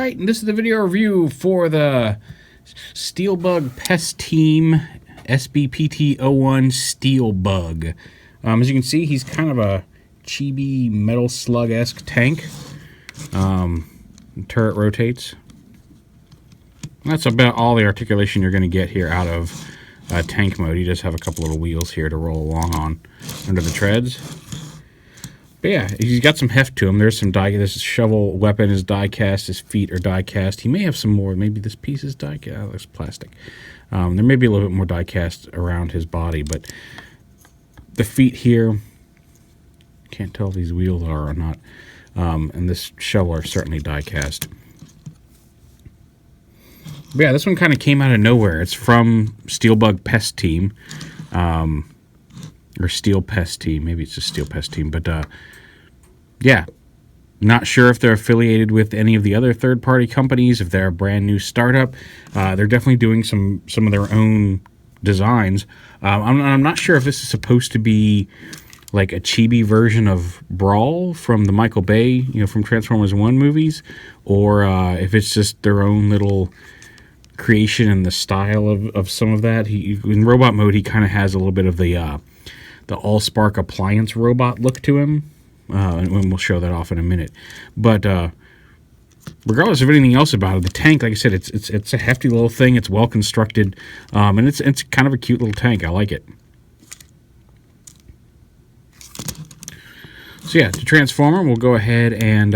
Alright, and this is the video review for the Steelbug Pest Team SPT-01 Steelbug. As you can see, he's kind of a chibi metal slug-esque tank. The turret rotates. That's about all the articulation you're going to get here out of tank mode. He does have a couple little wheels here to roll along on under the treads. But yeah, he's got some heft to him. There's some die. This shovel weapon is die cast. His feet are die cast. He may have some more. Maybe this piece is die cast. Oh, that's plastic. There may be a little bit more die cast around his body, but the feet here, can't tell if these wheels are or not. And this shovel are certainly die cast. But yeah, this one kind of came out of nowhere. It's from Steelbug Pest Team, or Steel Pest Team. Maybe it's just Steel Pest Team, but yeah, not sure if they're affiliated with any of the other third-party companies. If they're a brand new startup, they're definitely doing some of their own designs. I'm not sure if this is supposed to be like a chibi version of Brawl from the Michael Bay, from Transformers 1 movies, or if it's just their own little creation in the style of some of that. In robot mode, he kind of has a little bit of the Allspark appliance robot look to him, and we'll show that off in a minute. But regardless of anything else about it, the tank, like I said, it's a hefty little thing. It's well constructed, and it's kind of a cute little tank. I like it. So yeah, to transform him, we'll go ahead and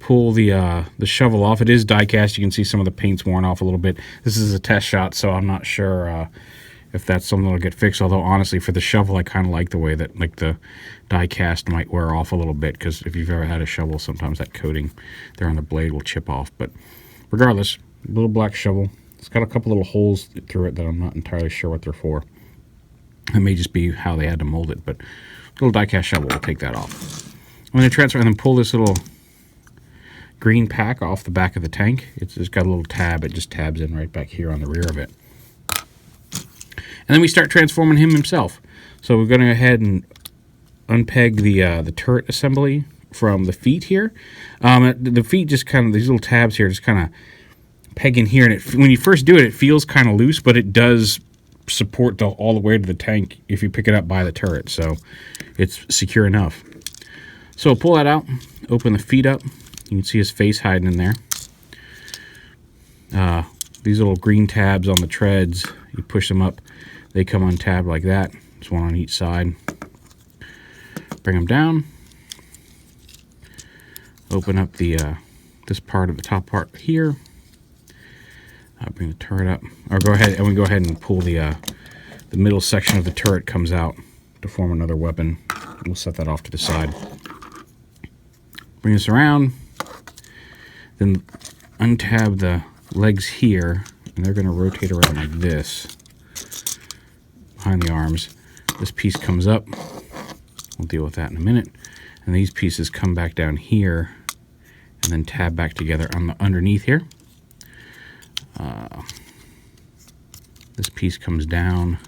pull the shovel off. It is die cast. You can see some of the paint's worn off a little bit. This is a test shot, so I'm not sure if that's something that'll get fixed. Although honestly, for the shovel, I kind of like the way that the die cast might wear off a little bit, because if you've ever had a shovel, sometimes that coating there on the blade will chip off. But regardless, little black shovel. It's got a couple little holes through it that I'm not entirely sure what they're for. It may just be how they had to mold it, but little die cast shovel will take that off. I'm going to transfer and then pull this little green pack off the back of the tank. It's got a little tab. It just tabs in right back here on the rear of it. And then we start transforming him himself. So we're going to go ahead and unpeg the turret assembly from the feet here. The feet just kind of, these little tabs here just kind of peg in here. And when you first do it, it feels kind of loose, but it does support all the way to the tank if you pick it up by the turret. So it's secure enough. So pull that out, open the feet up. You can see his face hiding in there. These little green tabs on the treads, you push them up, they come untabbed like that. There's one on each side. Bring them down. Open up the this part of the top part here. Bring the turret up, or go ahead and pull the middle section of the turret comes out to form another weapon. We'll set that off to the side. Bring this around. Then untab the legs here, and they're going to rotate around like this behind the arms. This piece comes up. We'll deal with that in a minute. And these pieces come back down here and then tab back together on the underneath here. This piece comes down.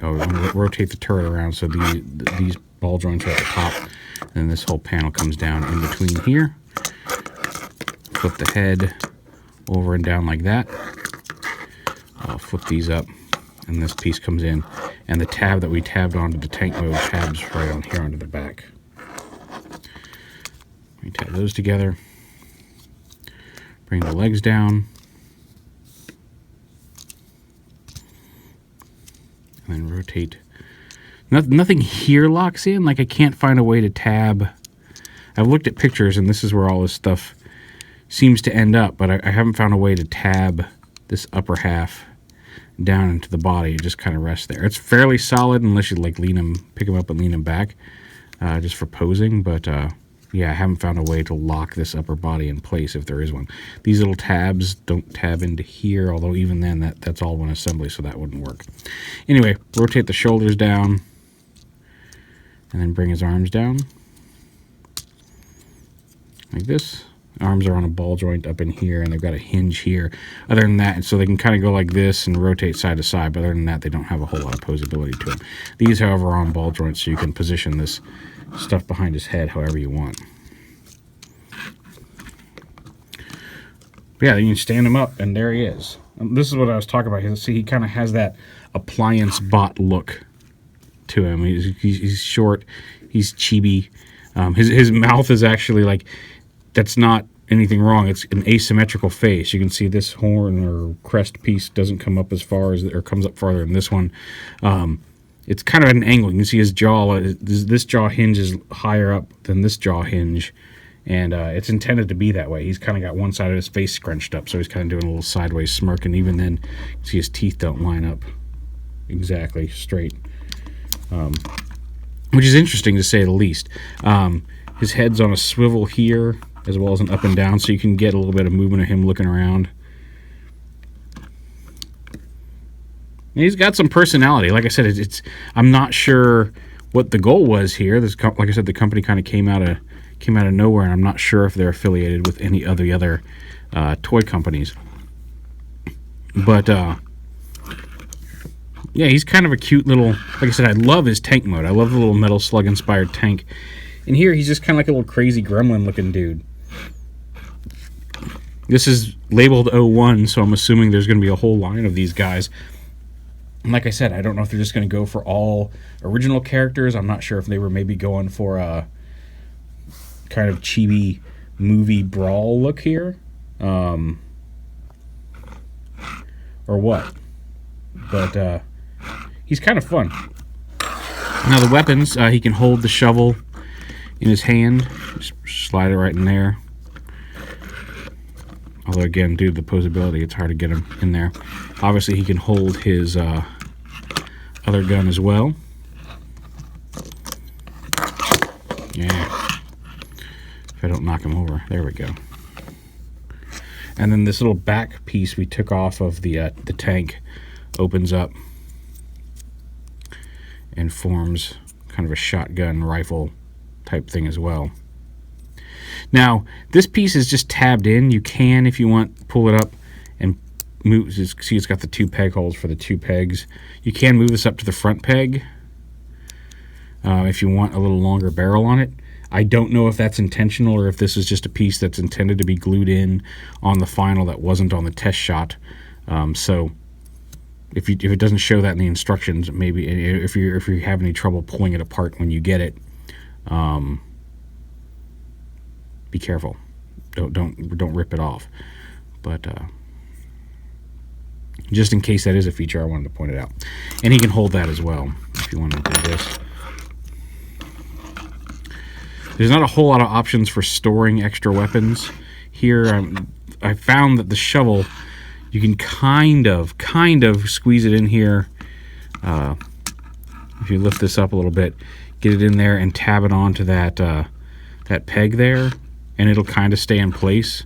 Oh, we're going to rotate the turret around so these ball joints are at the top. And this whole panel comes down in between here. Flip the head over and down like that. I'll flip these up, and this piece comes in. And the tab that we tabbed onto the tank mode tabs right on here onto the back. We tab those together. Bring the legs down. And then rotate. Nothing here locks in. Like, I can't find a way to tab. I've looked at pictures, and this is where all this stuff seems to end up, but I haven't found a way to tab this upper half down into the body. It just kind of rests there. It's fairly solid unless you like pick him up and lean him back, just for posing. But yeah, I haven't found a way to lock this upper body in place if there is one. These little tabs don't tab into here, although even then that's all one assembly, so that wouldn't work. Anyway, rotate the shoulders down. And then bring his arms down like this. Arms are on a ball joint up in here, and they've got a hinge here. Other than that, so they can kind of go like this and rotate side to side, but other than that, they don't have a whole lot of posability to them. These, however, are on ball joints, so you can position this stuff behind his head however you want. Yeah, you can stand him up, and there he is. This is what I was talking about. See, he kind of has that appliance bot look to him. He's short. He's chibi. His mouth is actually like, that's not anything wrong. It's an asymmetrical face. You can see this horn or crest piece doesn't come up as far as, or comes up farther than this one. It's kind of at an angle. You can see his jaw. This jaw hinge is higher up than this jaw hinge. And it's intended to be that way. He's kind of got one side of his face scrunched up, so he's kind of doing a little sideways smirk, and even then, you see his teeth don't line up exactly straight, which is interesting to say the least. His head's on a swivel here, as well as an up and down, so you can get a little bit of movement of him looking around. And he's got some personality. Like I said, I'm not sure what the goal was here. Like I said, the company kind of came out of nowhere, and I'm not sure if they're affiliated with any of the other toy companies. But yeah, he's kind of a cute little, like I said, I love his tank mode. I love the little Metal Slug inspired tank. And here he's just kind of like a little crazy gremlin looking dude. This is labeled 01, so I'm assuming there's going to be a whole line of these guys. And like I said, I don't know if they're just going to go for all original characters. I'm not sure if they were maybe going for a kind of chibi movie brawl look here, or what. But he's kind of fun. Now the weapons, he can hold the shovel in his hand, just slide it right in there. Although again, due to the posability, it's hard to get him in there. Obviously he can hold his other gun as well. Yeah. If I don't knock him over. There we go. And then this little back piece we took off of the tank opens up and forms kind of a shotgun rifle type thing as well. Now, this piece is just tabbed in. You can, if you want, pull it up and move. See, it's got the two peg holes for the two pegs. You can move this up to the front peg if you want a little longer barrel on it. I don't know if that's intentional or if this is just a piece that's intended to be glued in on the final that wasn't on the test shot. So if it doesn't show that in the instructions, maybe if you have any trouble pulling it apart when you get it, be careful. Don't rip it off. But just in case that is a feature, I wanted to point it out. And he can hold that as well if you want to do this. There's not a whole lot of options for storing extra weapons here. I found that the shovel, you can kind of squeeze it in here. If you lift this up a little bit, get it in there and tab it onto that peg there, and it'll kind of stay in place.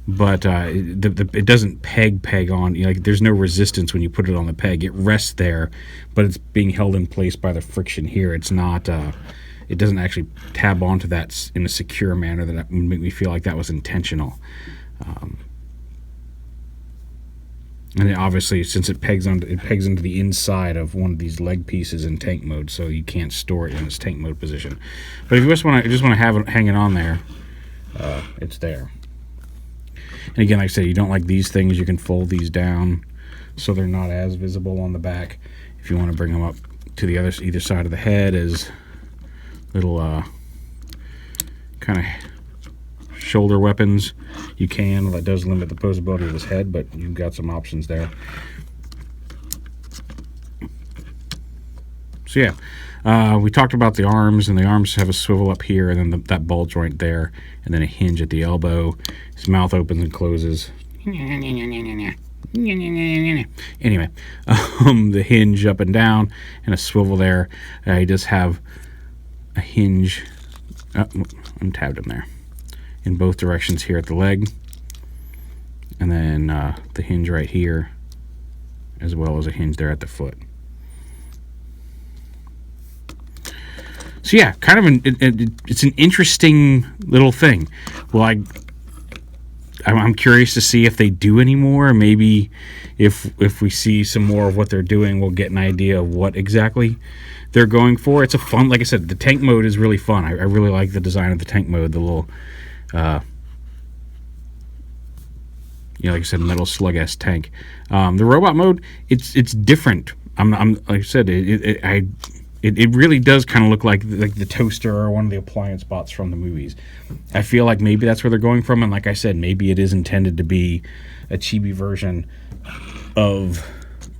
But it doesn't peg on. Like, there's no resistance when you put it on the peg. It rests there, but it's being held in place by the friction here. It's not. It doesn't actually tab onto that in a secure manner that would make me feel like that was intentional. And then obviously, since it pegs into the inside of one of these leg pieces in tank mode, so you can't store it in its tank mode position. But if you just want to have it hanging on there, it's there. And again, like I said, you don't like these things, you can fold these down so they're not as visible on the back. If you want to bring them up to the either side of the head as little kind of shoulder weapons, you can. Well, that does limit the posability of his head, but you've got some options there. So yeah, we talked about the arms, and the arms have a swivel up here, and then that ball joint there, and then a hinge at the elbow. His mouth opens and closes. Anyway, the hinge up and down, and a swivel there. He does have a hinge. Untabbed him there in both directions here at the leg, and then the hinge right here, as well as a hinge there at the foot. So yeah, kind of it's an interesting little thing. Well, I'm curious to see if they do any more. Maybe if we see some more of what they're doing, we'll get an idea of what exactly they're going for. It's a fun, like I said, the tank mode is really fun. I really like the design of the tank mode. The little like I said, Metal Slug-esque tank. The robot mode, it's different. I'm like I said, it really does kind of look like the toaster or one of the appliance bots from the movies. I feel like maybe that's where they're going from, and like I said, maybe it is intended to be a chibi version of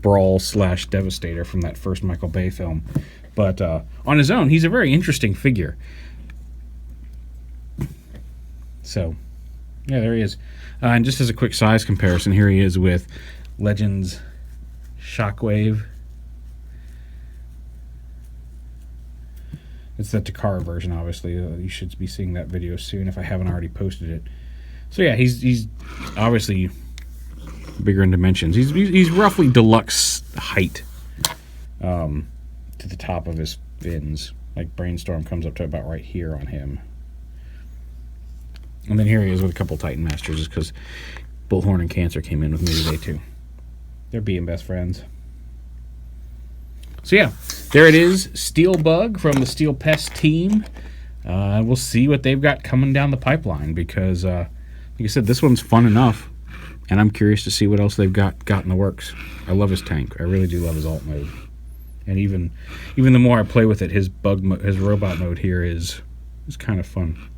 Brawl / Devastator from that first Michael Bay film. But on his own, he's a very interesting figure. So, yeah, there he is. And just as a quick size comparison, here he is with Legends Shockwave. It's the Takara version, obviously. You should be seeing that video soon if I haven't already posted it. So yeah, he's obviously bigger in dimensions. He's roughly deluxe height to the top of his fins. Like Brainstorm comes up to about right here on him. And then here he is with a couple Titan Masters, just because Bullhorn and Cancer came in with me today too. They're being best friends. So yeah, there it is, Steel Bug from the Steel Pests team. We'll see what they've got coming down the pipeline, because like I said, this one's fun enough, and I'm curious to see what else they've got in the works. I love his tank. I really do love his alt mode, and even the more I play with it, his robot mode here is kind of fun.